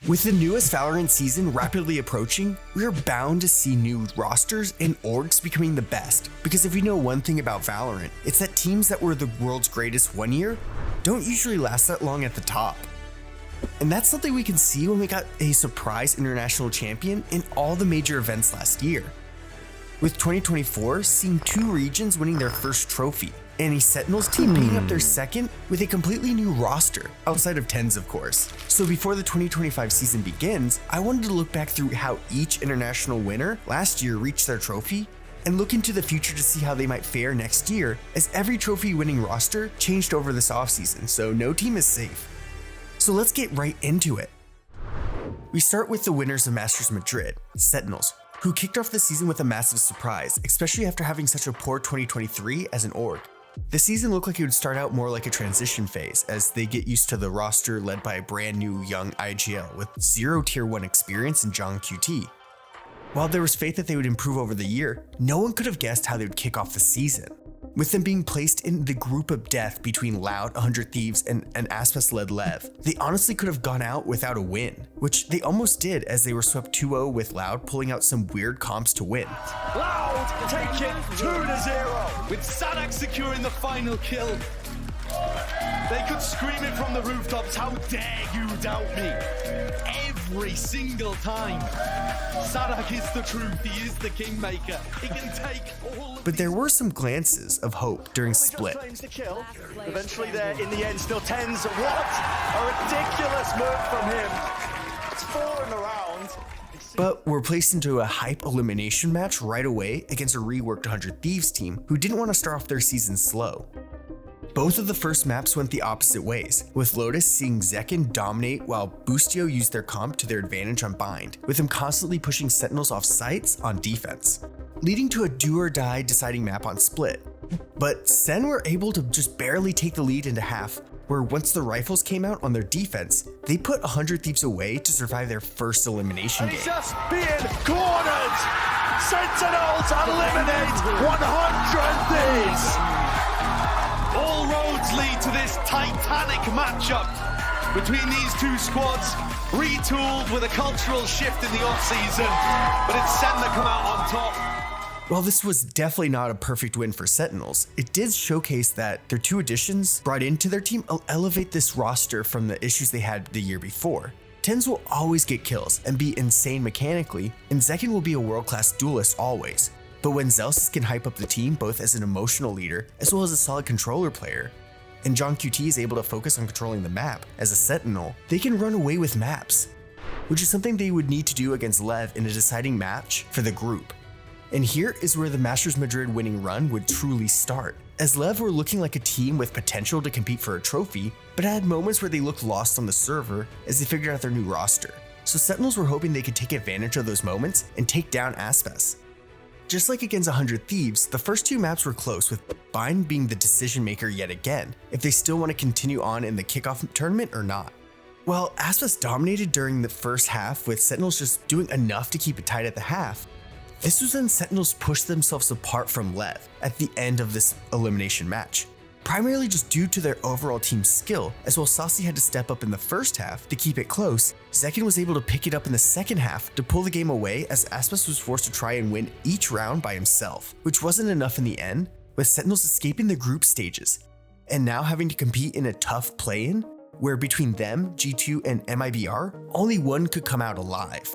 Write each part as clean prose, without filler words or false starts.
With the newest Valorant season rapidly approaching, we are bound to see new rosters and orgs becoming the best, because if we know one thing about Valorant, it's that teams that were the world's greatest one year don't usually last that long at the top. And that's something we can see when we got a surprise international champion in all the major events last year. With 2024 seeing 2 regions winning their first trophy, and a Sentinels team picking up their second with a completely new roster, outside of Tenz of course. So before the 2025 season begins, I wanted to look back through how each international winner last year reached their trophy, and look into the future to see how they might fare next year, as every trophy winning roster changed over this offseason, so no team is safe. So let's get right into it. We start with the winners of Masters Madrid, Sentinels, who kicked off the season with a massive surprise, especially after having such a poor 2023 as an org. The season looked like it would start out more like a transition phase as they get used to the roster led by a brand new young IGL with 0 tier 1 experience in Gen.G. While there was faith that they would improve over the year, no one could have guessed how they would kick off the season. With them being placed in the group of death between Loud, 100 Thieves, and an Aspas-led Lev, they honestly could have gone out without a win, which they almost did as they were swept 2-0 with Loud pulling out some weird comps to win. Loud take it 2-0 with Sadak securing the final kill. They could scream it from the rooftops, how dare you doubt me? Every single time. Sadak is the truth, he is the kingmaker. He can take all of But there were some glances of hope during Split. Eventually there in the end, still Tenz. What a ridiculous move from him. It's 4 in a round. But were placed into a hype elimination match right away against a reworked 100 Thieves team who didn't want to start off their season slow. Both of the first maps went the opposite ways, with Lotus seeing Zekin dominate while Boostio used their comp to their advantage on Bind, with him constantly pushing Sentinels off sites on defense, leading to a do-or-die deciding map on Split. But Sen were able to just barely take the lead into half, where once the rifles came out on their defense, they put 100 Thieves away to survive their first elimination game. Just being cornered! Sentinels eliminate 100 Thieves! All roads lead to this titanic matchup between these two squads, retooled with a cultural shift in the off-season, but it's Sen that come out on top. While this was definitely not a perfect win for Sentinels, it did showcase that their 2 additions brought into their team will elevate this roster from the issues they had the year before. Tenz will always get kills and be insane mechanically, and Zekin will be a world-class duelist always. But when Zelsis can hype up the team both as an emotional leader as well as a solid controller player, and Gen.G is able to focus on controlling the map as a Sentinel, they can run away with maps, which is something they would need to do against Lev in a deciding match for the group. And here is where the Masters Madrid winning run would truly start, as Lev were looking like a team with potential to compete for a trophy, but had moments where they looked lost on the server as they figured out their new roster. So Sentinels were hoping they could take advantage of those moments and take down Aspas. Just like against 100 Thieves, the first 2 maps were close, with Bind being the decision maker yet again, if they still want to continue on in the kickoff tournament or not. While Aspas dominated during the first half, with Sentinels just doing enough to keep it tight at the half, this was when Sentinels pushed themselves apart from Lev at the end of this elimination match, primarily just due to their overall team skill, as while Saucy had to step up in the first half to keep it close, Zekin was able to pick it up in the second half to pull the game away as Aspas was forced to try and win each round by himself, which wasn't enough in the end, with Sentinels escaping the group stages, and now having to compete in a tough play-in, where between them, G2 and MIBR, only one could come out alive.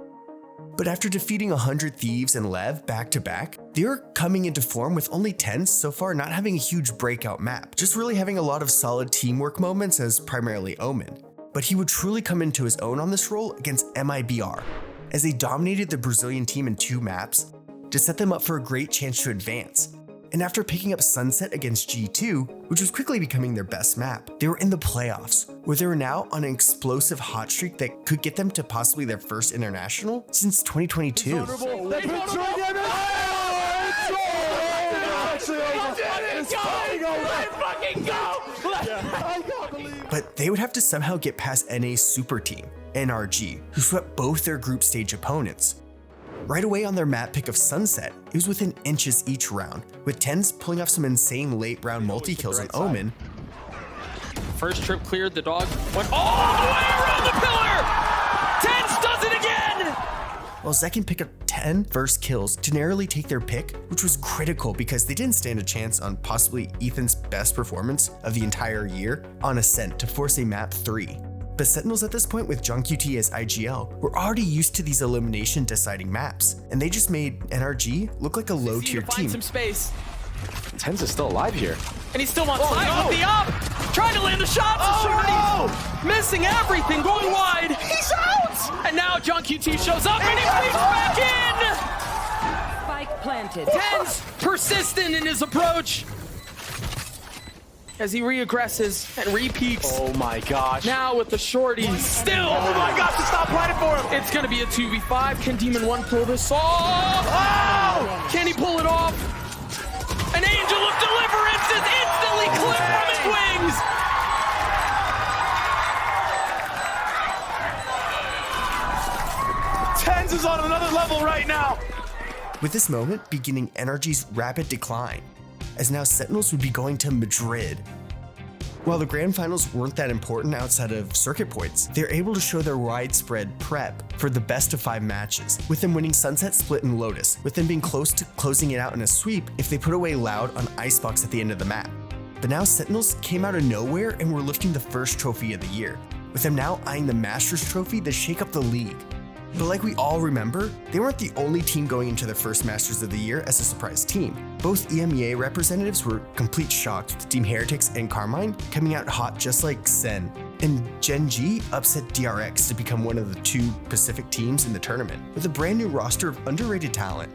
But after defeating 100 Thieves and Lev back-to-back, they were coming into form with only Tenz so far not having a huge breakout map, just really having a lot of solid teamwork moments as primarily Omen. But he would truly come into his own on this role against MIBR, as they dominated the Brazilian team in 2 maps to set them up for a great chance to advance. And after picking up Sunset against G2, which was quickly becoming their best map, they were in the playoffs, where they were now on an explosive hot streak that could get them to possibly their first international since 2022. But they would have to somehow get past NA's super team, NRG, who swept both their group stage opponents. Right away on their map pick of Sunset, it was within inches each round, with Tenz pulling off some insane late round multi-kills on Omen. First trip cleared, the dog went all the way around the pillar! Tenz while ZmjjKK picked up 10 first kills to narrowly take their pick, which was critical because they didn't stand a chance on possibly Ethan's best performance of the entire year on Ascent to force a map 3. But Sentinels at this point with Gen.G as IGL were already used to these elimination deciding maps, and they just made Gen.G look like a low-tier team. Some space. Tenz is still alive here. And he still wants to with the up! Trying to land the shots of Missing everything, going wide! He's out! And now Gen.G shows up and he leaps back in! Spike planted. Tenz persistent in his approach as he re-aggresses and re-peaks. Oh my gosh. Now with the shorty, still! Oh my gosh, it's not planted for him! It's gonna be a 2v5. Can Demon 1 pull this off? Oh! Can he pull it off? An angel of deliverance is instantly clipped from his wings! Tenz is on another level right now! With this moment beginning Gen.G's rapid decline, as now Sentinels would be going to Madrid. While the grand finals weren't that important outside of circuit points, they're able to show their widespread prep for the best of 5 matches, with them winning Sunset, Split, and Lotus, with them being close to closing it out in a sweep if they put away Loud on Icebox at the end of the map. But now Sentinels came out of nowhere and were lifting the first trophy of the year, with them now eyeing the Masters trophy to shake up the league. But like we all remember, they weren't the only team going into their first Masters of the Year as a surprise team. Both EMEA representatives were complete shocked with Team Heretics and Carmine coming out hot just like Sen. And Gen.G upset t3xture to become one of the 2 Pacific teams in the tournament, with a brand new roster of underrated talent.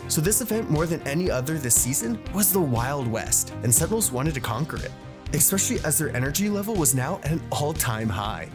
So this event, more than any other this season, was the Wild West, and Sentinels wanted to conquer it, especially as their energy level was now at an all-time high.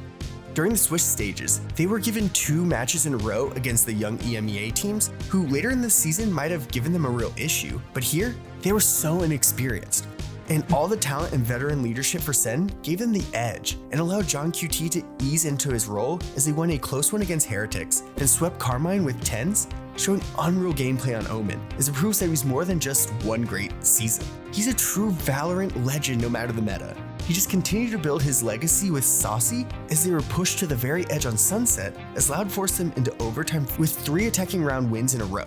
During the Swiss stages, they were given 2 matches in a row against the young EMEA teams, who later in the season might have given them a real issue, but here, they were so inexperienced. And all the talent and veteran leadership for Sen gave them the edge and allowed Gen.G to ease into his role as they won a close one against Heretics and swept Carmine with Tenz, showing unreal gameplay on Omen as it proves that he's more than just one great season. He's a true Valorant legend no matter the meta. He just continued to build his legacy with Saucy as they were pushed to the very edge on Sunset as Loud forced them into overtime with 3 attacking round wins in a row.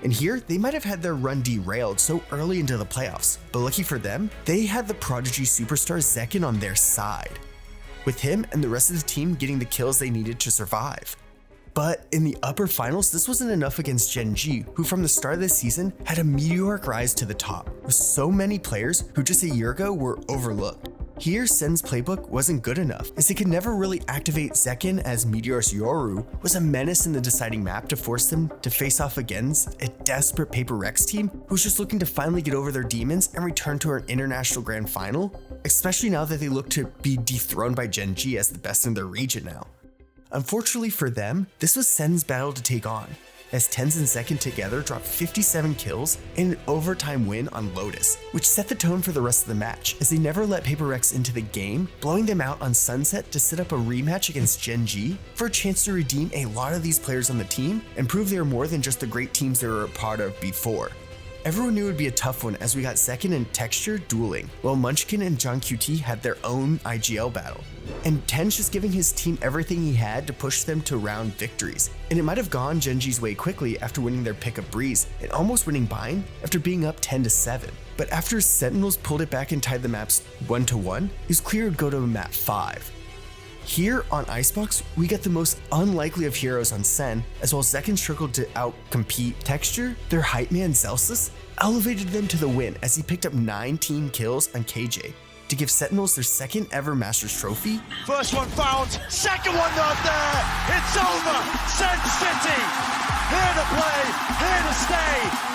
And here, they might have had their run derailed so early into the playoffs, but lucky for them, they had the prodigy superstar Zekin on their side, with him and the rest of the team getting the kills they needed to survive. But in the upper finals, this wasn't enough against Gen.G, who from the start of the season had a meteoric rise to the top, with so many players who just a year ago were overlooked. Here, Sen's playbook wasn't good enough, as they could never really activate Zekin, as Meteor's Yoru was a menace in the deciding map to force them to face off against a desperate Paper Rex team who's just looking to finally get over their demons and return to an international grand final, especially now that they look to be dethroned by Gen.G as the best in their region now. Unfortunately for them, this was Sen's battle to take on, as Tenz and Zekin together dropped 57 kills and an overtime win on Lotus, which set the tone for the rest of the match, as they never let Paper Rex into the game, blowing them out on Sunset to set up a rematch against Gen.G for a chance to redeem a lot of these players on the team and prove they are more than just the great teams they were a part of before. Everyone knew it would be a tough one as we got Zekin and t3xture dueling, while Munchkin and Gen.G had their own IGL battle. And Tenz just giving his team everything he had to push them to round victories. And it might have gone Gen.G's way quickly after winning their pick of Breeze and almost winning Bind after being up 10-7. But after Sentinels pulled it back and tied the maps 1-1, it was clear it would go to map 5. Here on Icebox, we get the most unlikely of heroes on Sen, as well as Zekin struggled to outcompete t3xture. Their hype man Zelsus elevated them to the win as he picked up 19 kills on KJ to give Sentinels their second ever Masters trophy. First one found, second one not there. It's over. Sen City, here to play, here to stay.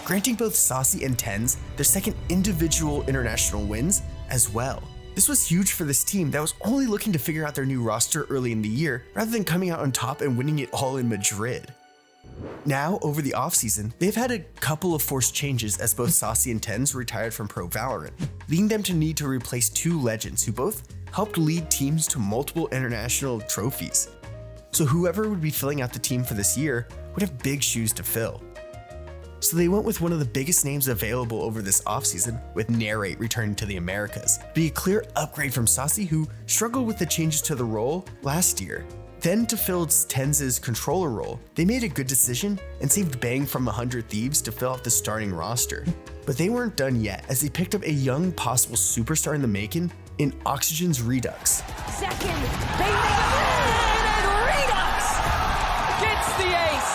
Granting both Saucy and Tenz their second individual international wins as well. This was huge for this team that was only looking to figure out their new roster early in the year rather than coming out on top and winning it all in Madrid. Now, over the offseason, they've had a couple of forced changes as both Saucy and Tenz retired from Pro Valorant, leading them to need to replace 2 legends who both helped lead teams to multiple international trophies. So whoever would be filling out the team for this year would have big shoes to fill. so they went with one of the biggest names available over this offseason, with Narrate returning to the Americas. Be a clear upgrade from Saucy, who struggled with the changes to the role last year. Then to fill Tenz's controller role, they made a good decision and saved Bang from 100 Thieves to fill out the starting roster. But they weren't done yet, as they picked up a young possible superstar in the making in Oxygen's Redux. Second, they make a win, and Redux gets the ace.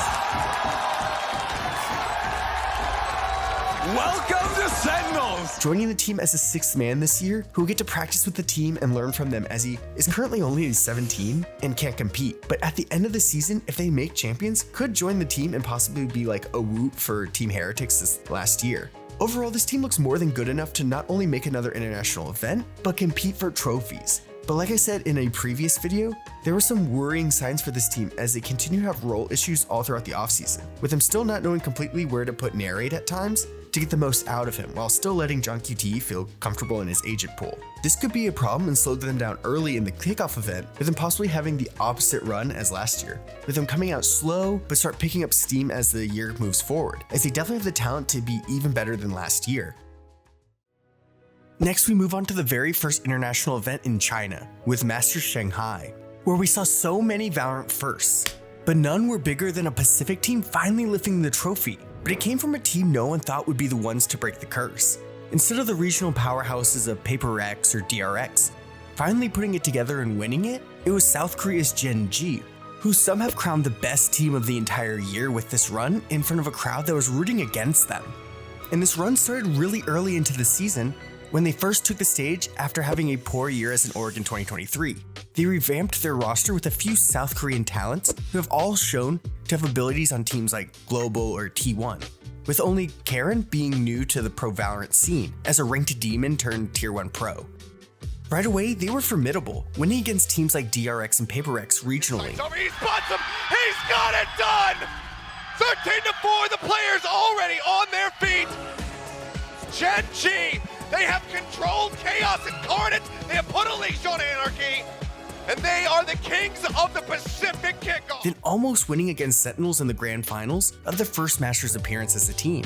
Welcome to Sentinels! Joining the team as a 6th man this year, who will get to practice with the team and learn from them, as he is currently only 17 and can't compete. But at the end of the season, if they make champions, could join the team and possibly be like a Woot for Team Heretics this last year. Overall, this team looks more than good enough to not only make another international event, but compete for trophies. But like I said in a previous video, there were some worrying signs for this team as they continue to have role issues all throughout the offseason, with them still not knowing completely where to put Narrate at times to get the most out of him, while still letting Gen.G feel comfortable in his agent pool. This could be a problem and slow them down early in the kickoff event, with them possibly having the opposite run as last year, with them coming out slow but start picking up steam as the year moves forward, as they definitely have the talent to be even better than last year. Next, we move on to the very first international event in China, with Masters Shanghai, where we saw so many Valorant firsts, but none were bigger than a Pacific team finally lifting the trophy. But it came from a team no one thought would be the ones to break the curse. Instead of the regional powerhouses of PaperX or DRX finally putting it together and winning it, it was South Korea's Gen.G, who some have crowned the best team of the entire year with this run in front of a crowd that was rooting against them. And this run started really early into the season, when they first took the stage after having a poor year as an org in 2023. They revamped their roster with a few South Korean talents who have all shown to have abilities on teams like Global or T1, with only Karen being new to the pro Valorant scene as a ranked demon turned tier 1 pro. Right away, they were formidable, winning against teams like DRX and PaperX regionally. He spots him! He's got it done! 13-4, the players already on their feet! Gen.G, they have controlled Chaos Incarnate, they have put a leash on Anarchy, and they are the kings of the Pacific kickoff. Then almost winning against Sentinels in the grand finals of their first Masters appearance as a team.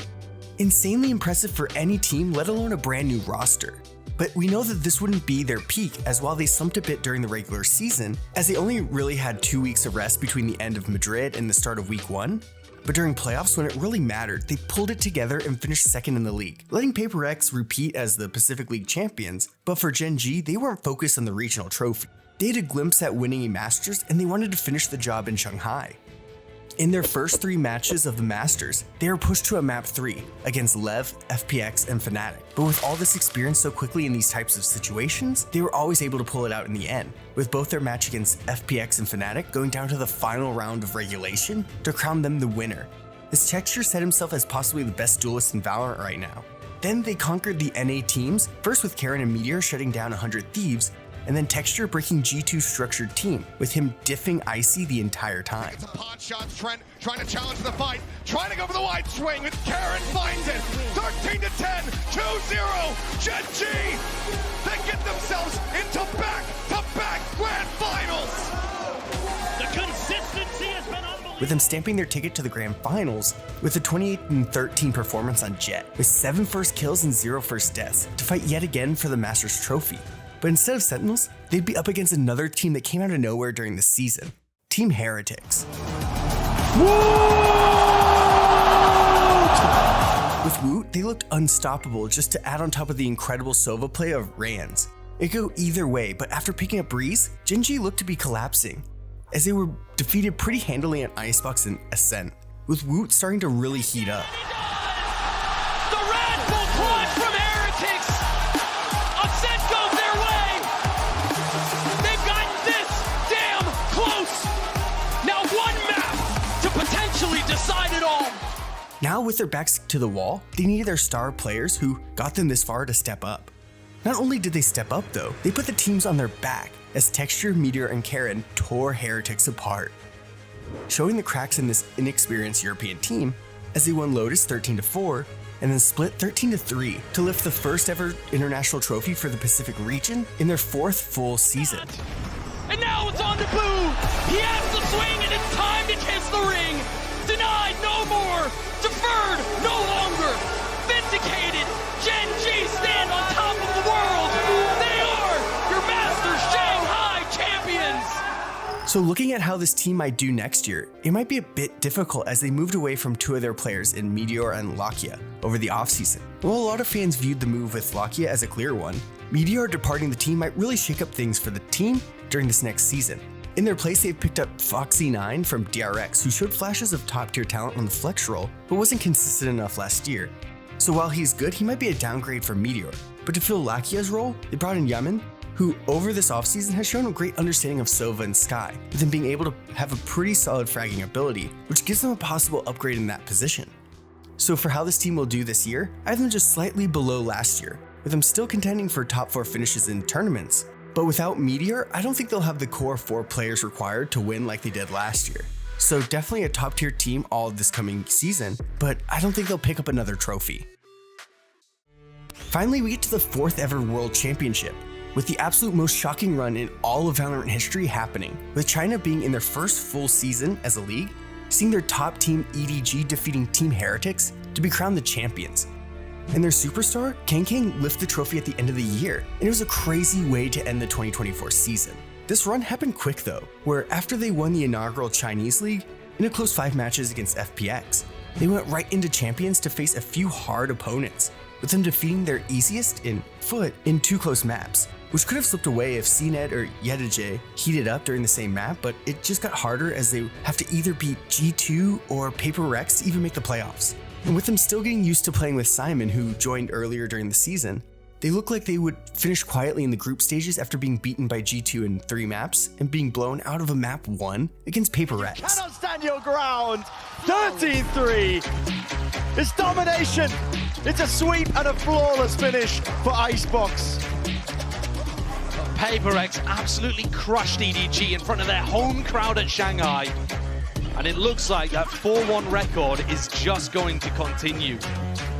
Insanely impressive for any team, let alone a brand new roster. But we know that this wouldn't be their peak, as while they slumped a bit during the regular season, as they only really had 2 weeks of rest between the end of Madrid and the start of week 1, but during playoffs when it really mattered, they pulled it together and finished 2nd in the league, letting PaperX repeat as the Pacific League champions. But for Gen.G, they weren't focused on the regional trophy. They had a glimpse at winning a Masters, and they wanted to finish the job in Shanghai. In their first 3 matches of the Masters, they were pushed to a map 3 against Lev, FPX, and Fnatic. But with all this experience so quickly in these types of situations, they were always able to pull it out in the end, with both their match against FPX and Fnatic going down to the final round of regulation to crown them the winner. This t3xture set himself as possibly the best duelist in Valorant right now. Then they conquered the NA teams, first with Karen and Meteor shutting down 100 Thieves, and then t3xture breaking G2's structured team, with him diffing Icy the entire time. It's a pot shot, Trent trying to challenge the fight, trying to go for the wide swing, with Karen finds it. 13-10, 2-0, Gen.G. They get themselves into back-to-back grand finals. The consistency has been unbelievable. With them stamping their ticket to the grand finals with a 28-13 performance on Jet, with 7 first kills and 0 first deaths, to fight yet again for the Masters trophy. But instead of Sentinels, they'd be up against another team that came out of nowhere during the season, Team Heretics. With Woot, they looked unstoppable, just to add on top of the incredible Sova play of Rans. It could go either way, but after picking up Breeze, Gen.G looked to be collapsing, as they were defeated pretty handily on Icebox and Ascent, with Woot starting to really heat up. The Red Bull clutch from Heretics! Ascent goes their way! They've gotten this damn close! Now 1 map to potentially decide it all! Now with their backs to the wall, they needed their star players who got them this far to step up. Not only did they step up though, they put the teams on their back as t3xture, Meteor, and Karen tore Heretics apart, showing the cracks in this inexperienced European team as they won Lotus 13-4 and then split 13-3 to lift the first ever international trophy for the Pacific region in their 4th full season. And now it's on to Boo! He has the swing and it's time to kiss the ring! Denied, no more! Deferred, no dedicated Gen.G stand on top of the world. They are your Masters Shanghai champions. So looking at how this team might do next year, it might be a bit difficult as they moved away from two of their players in Meteor and Lakia over the offseason. While a lot of fans viewed the move with Lakia as a clear one, Meteor departing the team might really shake up things for the team during this next season. In their place, they've picked up Foxy9 from DRX, who showed flashes of top-tier talent on the flex role, but wasn't consistent enough last year. So while he's good, he might be a downgrade for Meteor. But to fill Lakia's role, they brought in Yaman, who over this offseason has shown a great understanding of Sova and Sky, with him being able to have a pretty solid fragging ability, which gives them a possible upgrade in that position. So for how this team will do this year, I have them just slightly below last year, with them still contending for top 4 finishes in tournaments. But without Meteor, I don't think they'll have the core 4 players required to win like they did last year. So definitely a top tier team all this coming season, but I don't think they'll pick up another trophy. Finally, we get to the 4th ever World Championship, with the absolute most shocking run in all of Valorant history happening, with China being in their first full season as a league, seeing their top team EDG defeating Team Heretics to be crowned the champions. And their superstar, Kang lifted the trophy at the end of the year, and it was a crazy way to end the 2024 season. This run happened quick though, where after they won the inaugural Chinese League, in a close 5 matches against FPX, they went right into champions to face a few hard opponents, with them defeating their easiest in foot in 2 close maps, which could have slipped away if CNED or ZmjjKK heated up during the same map, but it just got harder as they have to either beat G2 or Paper Rex to even make the playoffs. And with them still getting used to playing with Simon, who joined earlier during the season, they look like they would finish quietly in the group stages after being beaten by G2 in 3 maps and being blown out of a map 1 against Paper Rex. You cannot stand your ground. 13-3. It's domination. It's a sweep and a flawless finish for Icebox. Paper Rex absolutely crushed EDG in front of their home crowd at Shanghai. And it looks like that 4-1 record is just going to continue.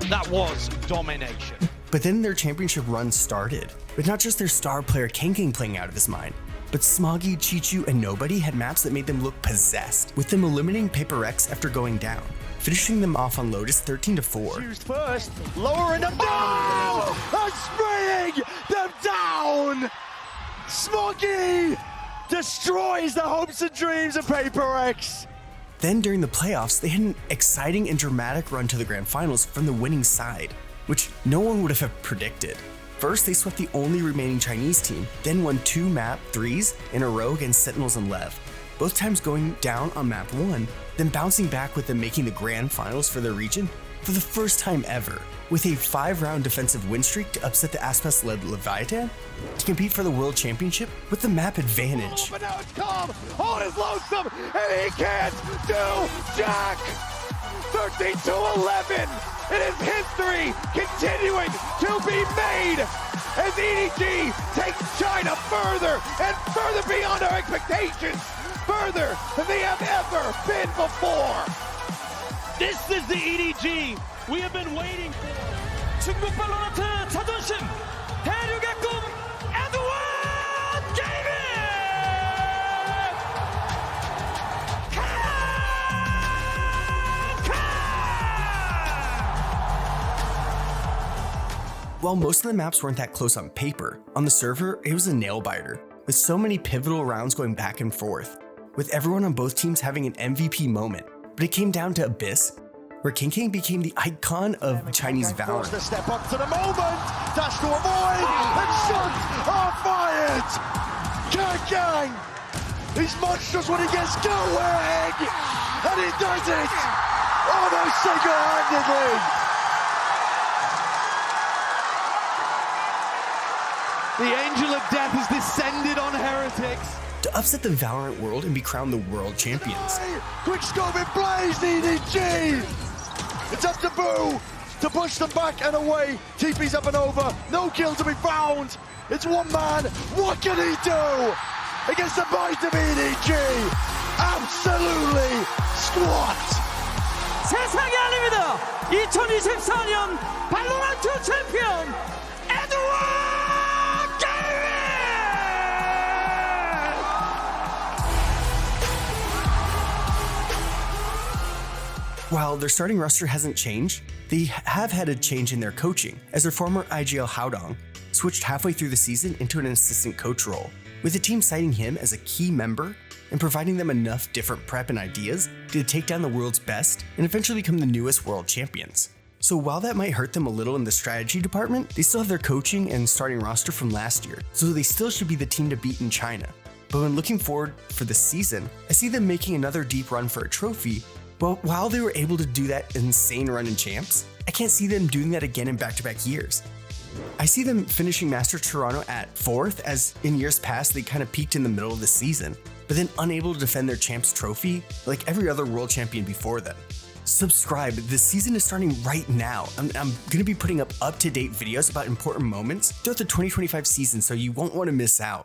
That was domination. But then their championship run started, with not just their star player Kang playing out of his mind, but Smoggy, Chichu, and Nobody had maps that made them look possessed, with them eliminating Paper Rex after going down, finishing them off on Lotus 13-4. Choose first, lowering them down, and spraying them down. Smoggy destroys the hopes and dreams of Paper Rex. Then during the playoffs, they had an exciting and dramatic run to the grand finals from the winning side, which no one would have predicted. First, they swept the only remaining Chinese team, then won 2 map 3s in a row against Sentinels and Lev, both times going down on map 1, then bouncing back with them making the grand finals for their region for the first time ever, with a 5-round defensive win streak to upset the Aspas-led Leviathan to compete for the World Championship with the map advantage. But now it's calm, all is lonesome, and he can't do jack. 13-11. It is history continuing to be made as EDG takes China further and further beyond our expectations, further than they have ever been before. This is the EDG we have been waiting for. 중국 발로란트 자존심 대륙의 꿈 에드워드 게이밍! While most of the maps weren't that close on paper, on the server it was a nail-biter, with so many pivotal rounds going back and forth, with everyone on both teams having an MVP moment. But it came down to Abyss, where Kang became the icon of Chinese Valorant. Forced to step up to the moment, dash to avoid, and shots are fired! Kang! He's monstrous when he gets going! And he does it! Almost single-handedly! The angel of death has descended on Heretics. To upset the Valorant world and be crowned the world champions. Quick scope in Blaze, EDG! It's up to Boo to push them back and away. TP's up and over, no kill to be found. It's one man, what can he do? Against the might of EDG, absolutely squat. 세상이 아닙니다. 2024년 발로란트 챔피언 에드워드 While their starting roster hasn't changed, They have had a change in their coaching, as their former IGL Haodong switched halfway through the season into an assistant coach role, with the team citing him as a key member and providing them enough different prep and ideas to take down the world's best and eventually become the newest world champions. So while that might hurt them a little in the strategy department, they still have their coaching and starting roster from last year, so they still should be the team to beat in China. But when looking forward for the season, I see them making another deep run for a trophy. But while they were able to do that insane run in champs, I can't see them doing that again in back-to-back years. I see them finishing Masters Toronto at 4th, as in years past they kind of peaked in the middle of the season, but then unable to defend their champs trophy like every other world champion before them. Subscribe, the season is starting right now. I'm going to be putting up to-date videos about important moments throughout the 2025 season, so you won't want to miss out.